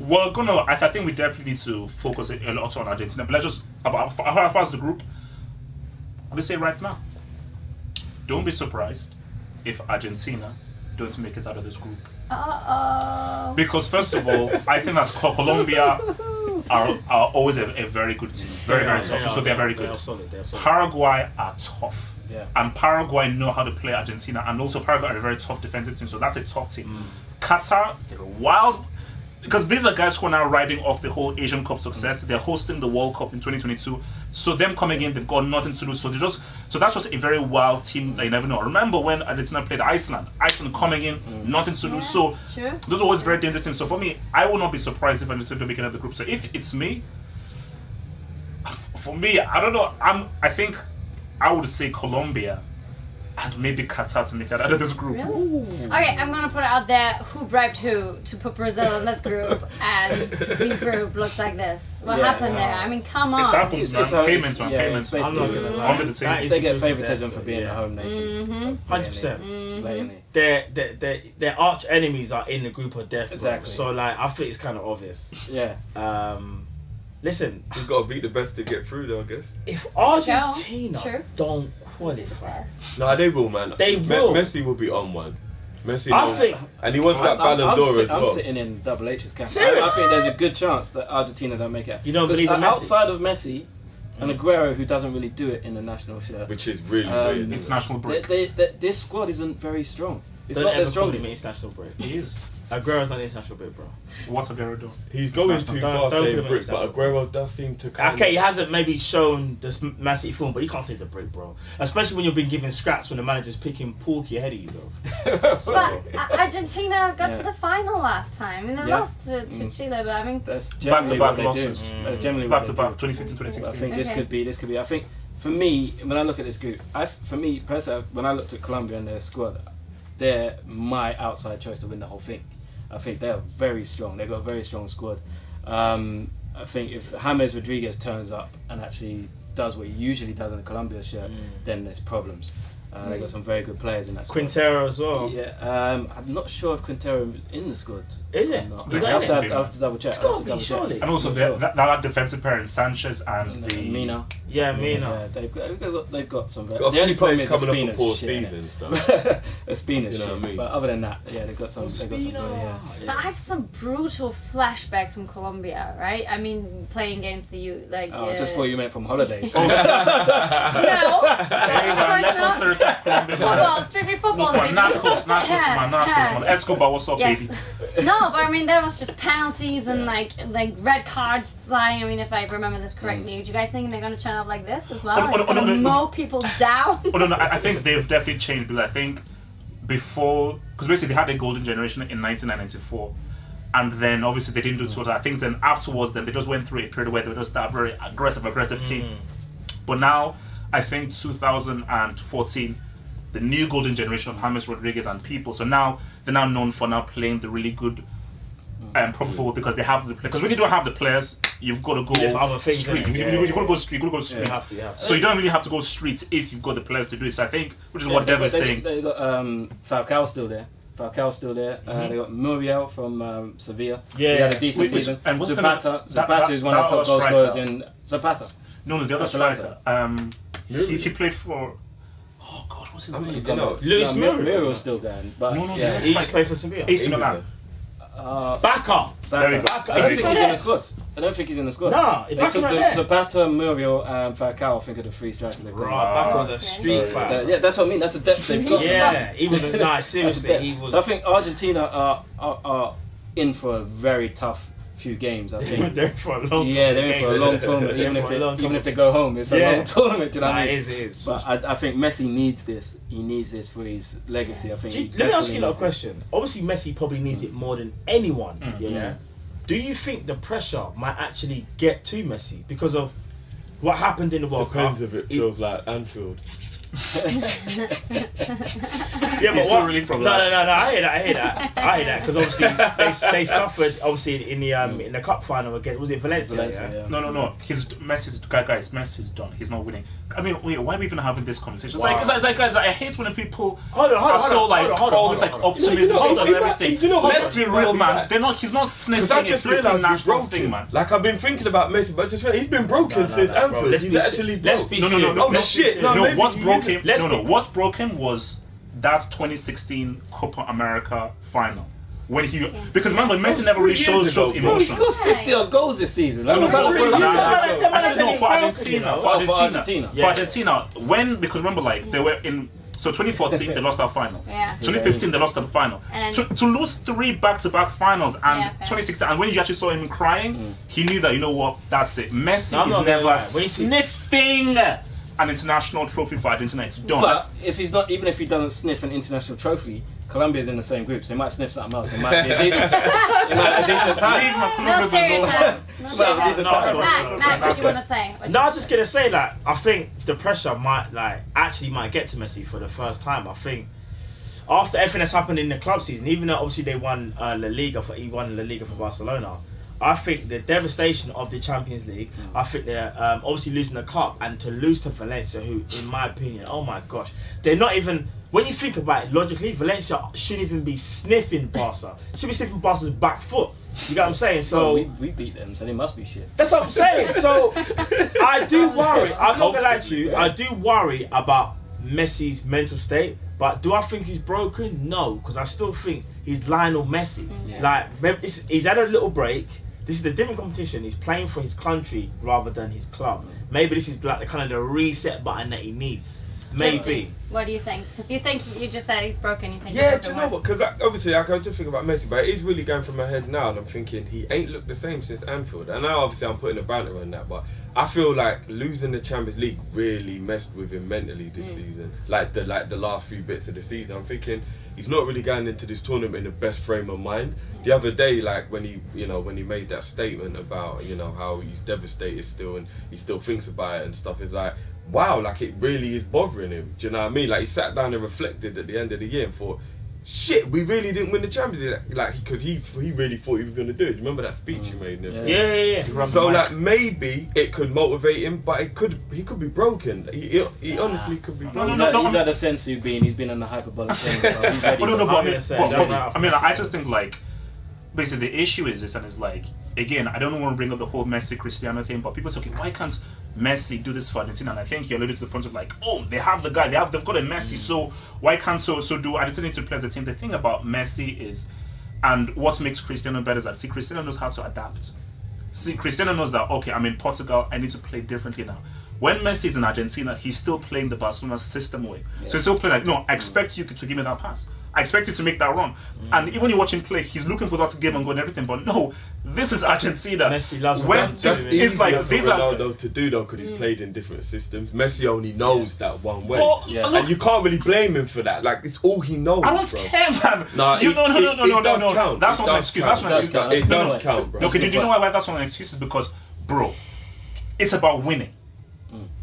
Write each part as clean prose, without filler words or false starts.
we're gonna. I think we definitely need to focus a lot on Argentina. But let's just about the group. I'm gonna say right now, don't be surprised if Argentina don't make it out of this group. Because first of all, I think that Colombia are always a very good team, very tough. So they're very good. They are solid. Paraguay are tough. Yeah. And Paraguay know how to play Argentina, and also Paraguay are a very tough defensive team, so that's a tough team. Qatar, they're wild, because these are guys who are now riding off the whole Asian Cup success. They're hosting the World Cup in 2022, so them coming in, they've got nothing to lose. So that's just a very wild team that you never know. Remember when Argentina played Iceland coming in, nothing to lose. So those are always very dangerous things. So for me, I will not be surprised if Argentina don't make it out of the group. So if it's me, for me, I don't know. I think I would say Colombia and maybe Qatar to make it out of this group. Really? Okay, I'm gonna put it out there. Who bribed who to put Brazil in this group, and the B group looks like this? What happened there? I mean, come on. It happens, man. Payments. I'm not under the table. They get favoritism for being a home nation. 100%. Their arch enemies are in the group of death. Exactly. So like, I think it's kind of obvious. Yeah. Listen, you've got to beat the best to get through, though. I guess. If Argentina don't qualify, no, they will, man. They will. Messi will be on one. Messi, I think, and he wants that Ballon d'Or as well. I'm sitting in Double H's camp. Serious? I think there's a good chance that Argentina don't make it. You don't believe in Messi? Outside of Messi and Aguero, who doesn't really do it in the national shirt, which is really weird. International break. This squad isn't very strong. It's don't not their ever call him strongest. international break. He is. Aguero's not international break, bro. What's Aguero doing? He's going too far don't saying put him bricks, in but Aguero does seem to. Okay, he hasn't maybe shown this massive form, but you can't say it's a break, bro. Especially when you've been given scraps when the manager's picking Porky ahead of you, though. But Argentina got to the final last time. I mean, they lost to Chile, but I mean, that's generally what they losses. do. That's generally Back what to they back, do. 2015, 2016. I think this could be. I think for me, when I look at this group, personally, when I looked at Colombia and their squad, they're my outside choice to win the whole thing. I think they're very strong. They've got a very strong squad. I think if James Rodriguez turns up and actually does what he usually does in the Colombia shirt, then there's problems. They've got some very good players in that squad. Quintero as well. Yeah, I'm not sure if Quintero is in the squad. Is it? I have to double check. It's got to be, surely. And also that defensive pair in Sanchez and the Mina. Yeah, Mina. Yeah, they've got some. Got the only problem is coming off a Espina's poor shit, season. Espina's You know shit. what I mean? But other than that, yeah, they've got some. but I have some brutal flashbacks from Colombia, right? I mean, playing against the just thought you meant from holidays. No. let's not stereotype Colombia. Football, strictly football. Narcos, man. Escobar, what's up, baby? No, but I mean, there was just penalties and like red cards flying. I mean, if I remember this correctly, do you guys think they're going to turn out like this as well? It's going to mow people down? I think they've definitely changed, because I think before, because basically they had a golden generation in 1994, and then obviously they didn't do sort of things. Then afterwards, then they just went through a period where they were just that very aggressive team. But now, I think 2014, the new golden generation of James Rodriguez and people. So now they're now known for now playing the really good proper football, because they have the because when you don't have the players, you've got to go street. You've got to go street. You have to. So you don't really have to go street if you've got the players to do it. So I think, which is what Dev is saying. They got Falcao still there. They got Muriel from Sevilla. Yeah, he had a decent season. And Zapata is one of the top goal scorers in Zapata. No, the other striker. He played for. Oh God, what's his name? Luis Muriel's still going, but he used to play for Sevilla. AC Milan. Backup. There we go. I don't think he's in the squad. No, they took Zapata, Muriel, and Falcao. I think of the three strikers. Back on the street fight. Yeah, that's what I mean. That's the depth they've got. Yeah, he was a nice. Seriously, he was. So I think Argentina are in for a very tough few games. I think they're in for a long. They're in for a long tournament. Even if they go home, it's a long tournament. Do you know what I mean? It is. But I think Messi needs this. He needs this for his legacy. I think. Let me ask you a question. Obviously, Messi probably needs it more than anyone. Yeah. Do you think the pressure might actually get to Messi because of what happened in the World Cup? Depends if it feels like Anfield. Yeah, but It's what? not really from No, that. I hear that because obviously they suffered obviously in the cup final against, was it Valencia? Valencia, yeah. No. Messi's done. He's not winning. I mean, wait, why are we even having this conversation? Wow. It's like, guys, I hate when people Hold on, are so like all this like optimism hold on, and everything. you know, hold Let's on. be real, man. He's not Because sniffing I a just flipping realised he's national broken. thing, man. Like I've been thinking about Messi, but I just realised he's been broken since Anfield. Let's He's be actually let's broke. be No. serious. Oh, Let's be shit, serious. no, No, maybe what he broke isn't. him? What broke him was that 2016 Copa America final when he because remember Messi never really shows Bro, he emotions. scored 50 odd goals this season. No, Like, for what Argentina. Yeah. For Argentina, because remember, like they were in. So 2014 they lost that final. Yeah. 2015 they lost that final. And- To lose 3 back-to-back finals and Yeah, fair. 2016, and when you actually saw him crying, he knew that, you know what, that's it. Messi I'm is not gonna never lie. When you see- sniffing an international trophy for Argentina. It's done. But if he's not, even if he doesn't sniff an international trophy, Colombia's in the same group, so he might sniff something else. It might be a decent, it might be a decent time. No stereotypes. No Well, these stereotypes. are tough. Matt, what do you want to say? No, I was just gonna say like I think the pressure might get to Messi for the first time. I think after everything that's happened in the club season, even though obviously they won he won La Liga for Barcelona. I think the devastation of the Champions League. I think they're obviously losing the cup and to lose to Valencia, who, in my opinion, oh my gosh, they're not even. When you think about it logically, Valencia shouldn't even be sniffing Barca. Should be sniffing Barca's back foot. You get what I'm saying? So we beat them, so they must be shit. that's what I'm saying. So I do worry. I'm not gonna lie to you. I do worry about Messi's mental state. But do I think he's broken? No, because I still think he's Lionel Messi. Yeah. Like he's had a little break. This is a different competition. He's playing for his country rather than his club. Maybe this is like the kind of the reset button that he needs. Maybe. What do you think? Because you just said he's broken. You think Yeah, he's do you broken. know what? Because obviously, I can just think about Messi, but it is really going through my head now, and I'm thinking he ain't looked the same since Anfield. And now, obviously, I'm putting a banter on that, but I feel like losing the Champions League really messed with him mentally this season. Like the last few bits of the season, I'm thinking he's not really going into this tournament in the best frame of mind. The other day, like when he made that statement about how he's devastated still and he still thinks about it and stuff, is like, wow, like it really is bothering him. Do you know what I mean? Like he sat down and reflected at the end of the year and thought, shit, we really didn't win the Champions League. Like because he really thought he was going to do it. Do you remember that speech he made? And everything? Yeah. So like maybe it could motivate him, but he could be broken. He honestly could be broken. He's had a sensu bean. He's been on the hyperbolic chain. He's ready. I mean, I just think like basically the issue is this, and it's like again, I don't want to bring up the whole Messi Cristiano thing, but people say, okay, why can't Messi do this for Argentina? And I think you alluded to the point of like, oh, they have the guy, they've got a Messi, so why can't so do Argentina to play as a team? The thing about Messi is, and what makes Cristiano better is that Cristiano knows how to adapt. Cristiano knows that, okay, I'm in Portugal, I need to play differently now. When Messi is in Argentina, he's still playing the Barcelona system way. Yeah. So he's still playing like, no, I expect you to give me that pass. I expect you to make that run. And even when you watch him play, he's looking for that game and go and everything. But no, this is Argentina. Messi loves That's easy it's like these are Ronaldo to do though, because he's played in different systems. Messi only knows that one way, But, Yeah. look, and you can't really blame him for that. Like it's all he knows. I don't bro. care, man. No, You- no. it does count. That's It not an does excuse. count. That's not an excuse. It It does does count, bro. Okay, do you know why that's not an excuse? Is because, bro, it's about winning.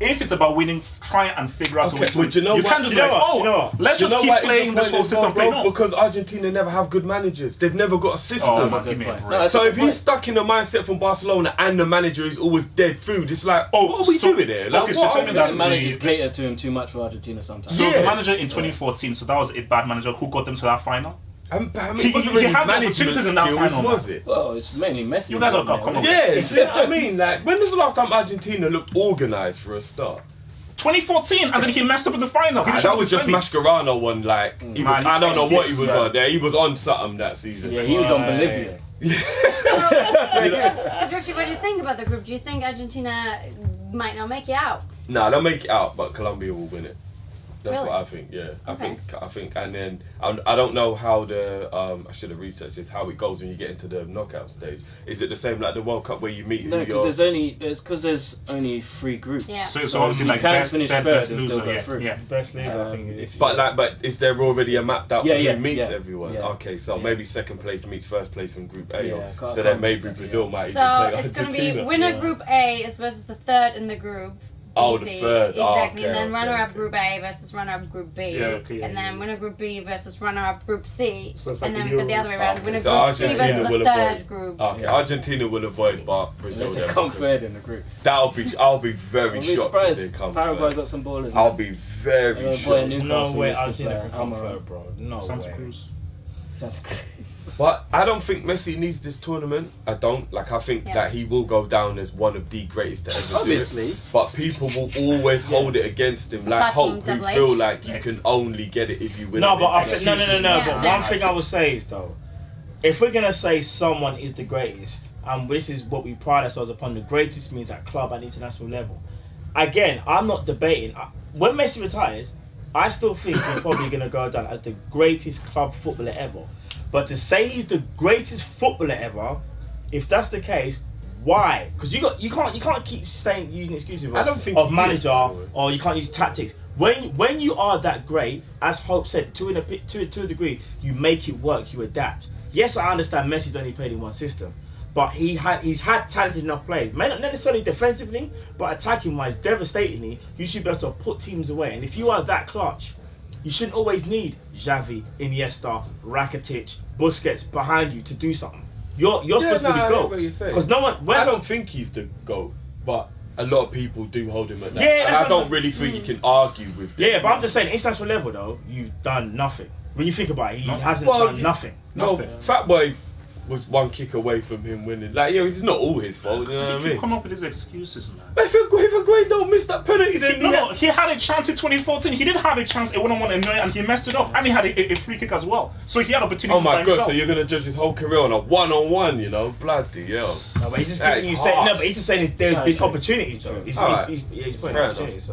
If it's about winning, try and figure out a way Okay, to but win. do you know what? can't just Do be you like, know what? Do you know oh, what? let's Do you just know keep why it's playing the this point whole as system. well, Play bro? no. Because Argentina never have good managers. They've never got a system. Oh, my give me a God. break. No, that's So a if good he's point. stuck in the mindset from Barcelona and the manager is always dead food, it's like, Oh, what are we so- doing here? Like, okay, so what tell are me we that The doing? managers cater to him too much for Argentina sometimes. So Yeah. the manager in 2014, so that was a bad manager who got them to that final. I mean, He- it wasn't he really had the management opportunities in that skills, final, was man. it? Well, it's mainly Messi. You guys are come on. Yeah, do you know what I mean? Like, when was the last time Argentina looked organised for a start? 2014, and then he messed up in the final. He Ah, didn't that show was the just semis. Mascherano one. Like, he was, Man, I don't know what he excuses, was man. on there. He was on something that season. Yeah, he was on Bolivia. So, Drifty, what do you think about the group? Do you think Argentina might not make it out? Nah, they'll make it out, but Colombia will win it. That's Really? what I think. Yeah, Okay. I think, and then I don't know how the I should have researched this, how it goes when you get into the knockout stage. Is it the same like the World Cup where you meet? No, who because you're- there's only 3 groups. Yeah. So So obviously you like can best, finish best, third best and still loser, go yeah, through. yeah. Best news, I think. Is But is there already a mapped out Yeah, for yeah, who meets yeah. everyone? Yeah. Okay, so Yeah. maybe second place meets first place in Group A. Yeah, So then maybe Brazil might even So play it's going to be Argentina. winner Yeah. Group A is versus the third in the group. Oh, the easy. third. Exactly. Oh, okay, and then okay, runner-up okay. Group A versus runner-up Group B. Yeah, okay, yeah, and then yeah. winner Group B versus runner-up Group C. So it's like and then the we go the other way around. Okay, Winner so Group C Argentina versus will the third avoid. group. Okay, Yeah. Argentina will avoid, but Brazil. Unless they definitely come could. third in the group. I'll be very I'll be shocked if surprised. they come Paraguay third. got some ballers. I'll man. be very boy, shocked. Newcastle No way used to Argentina play can come Amaral. third, bro. No Santa way. Cruz. Santa Cruz. But I don't think Messi needs this tournament. I don't. Like, I think Yeah. that he will go down as one of the greatest to ever do it. Obviously. But people will always hold it against him. Like Apart from Hope, who Double H. feel like you can only get it if you win. No, it but I in think excuses. no. Yeah. But one thing I would say is though, if we're gonna say someone is the greatest, and this is what we pride ourselves upon, the greatest means at club and international level. Again, I'm not debating. When Messi retires, I still think he's probably gonna go down as the greatest club footballer ever. But to say he's the greatest footballer ever, if that's the case, why? Because you can't keep saying using excuses I don't think of he is, manager by the way. or you can't use tactics. When you are that great, as Hope said, to a degree, you make it work, you adapt. Yes, I understand Messi's only played in one system, but he's had talented enough players. May not necessarily defensively, but attacking wise, devastatingly, you should be able to put teams away. And if you are that clutch, you shouldn't always need Xavi, Iniesta, Rakitic, Busquets behind you to do something. You're supposed to be the goal. Because no one. I don't think he's the GOAT, but a lot of people do hold him at that. Yeah, and that's I what don't I'm- really think you can argue with that. Yeah, but I'm just saying, international level though, you've done nothing. When you think about it, he hasn't Well, done nothing. No, Nothing. Fat Boy was one kick away from him winning. Like, yeah, it's not all his fault, you know what I He keep mean? coming up with his excuses, man. But if Gray don't miss that penalty, then He had a chance in 2014. He did have a chance, a one-on-one, and he messed it up. And he had a free kick as well. So he had opportunities oh by my god, himself. so you're gonna judge his whole career on a one-on-one, you know? Bloody hell. No, but he's just That giving is you saying, harsh. no, but he's just saying there's No, big it's true. opportunities though. True. He's Alright. putting Fair enough. opportunities. So.